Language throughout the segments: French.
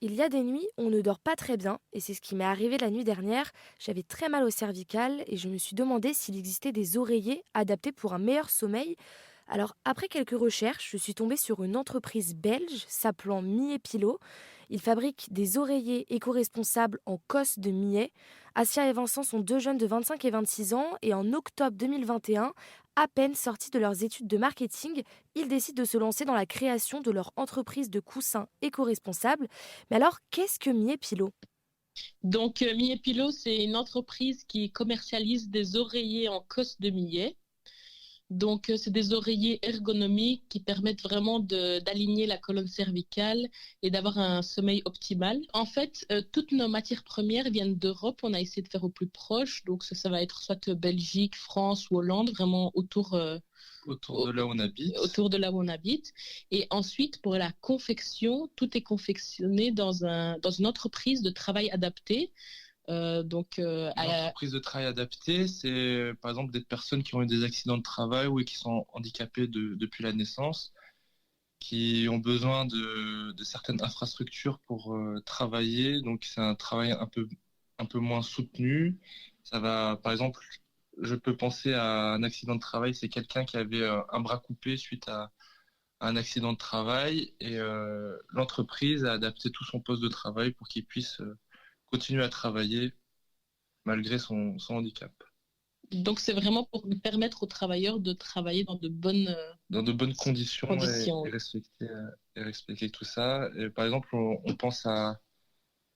Il y a des nuits, on ne dort pas très bien, et c'est ce qui m'est arrivé la nuit dernière. J'avais très mal au cervical et je me suis demandé s'il existait des oreillers adaptés pour un meilleur sommeil. Alors, après quelques recherches, je suis tombée sur une entreprise belge s'appelant Millet Pilot. Ils fabriquent des oreillers éco-responsables en cosse de millet. Asia et Vincent sont deux jeunes de 25 et 26 ans, et en octobre 2021, à peine sortis de leurs études de marketing, ils décident de se lancer dans la création de leur entreprise de coussins éco-responsables. Mais alors, qu'est-ce que Miepilo? Donc, Millet Pilot, c'est une entreprise qui commercialise des oreillers en cosse de millet. Donc, c'est des oreillers ergonomiques qui permettent vraiment d'aligner la colonne cervicale et d'avoir un sommeil optimal. En fait, toutes nos matières premières viennent d'Europe. On a essayé de faire au plus proche. Donc, ça va être soit Belgique, France ou Hollande, vraiment Autour de là où on habite. autour de là où on habite. Et ensuite, pour la confection, tout est confectionné dans une entreprise de travail adapté. Une entreprise de travail adapté, c'est par exemple des personnes qui ont eu des accidents de travail ou qui sont handicapées depuis la naissance, qui ont besoin de certaines infrastructures pour travailler. Donc c'est un travail un peu moins soutenu. Ça va, par exemple, je peux penser à un accident de travail, c'est quelqu'un qui avait un bras coupé suite à un accident de travail et l'entreprise a adapté tout son poste de travail pour qu'il puisse continuer à travailler malgré son handicap. Donc, c'est vraiment pour permettre aux travailleurs de travailler Dans de bonnes conditions conditions. et respecter tout ça. Et par exemple, on pense à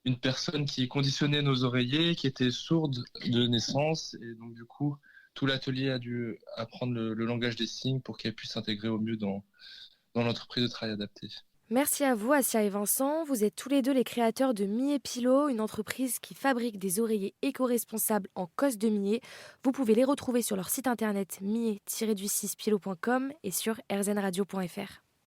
une personne qui conditionnait nos oreillers, qui était sourde de naissance, et donc du coup, tout l'atelier a dû apprendre le langage des signes pour qu'elle puisse s'intégrer au mieux dans l'entreprise de travail adapté. Merci à vous, Asia et Vincent. Vous êtes tous les deux les créateurs de Miepilo, une entreprise qui fabrique des oreillers éco-responsables en cosse de millet. Vous pouvez les retrouver sur leur site internet millet-du6pilo.com et sur rzradio.fr.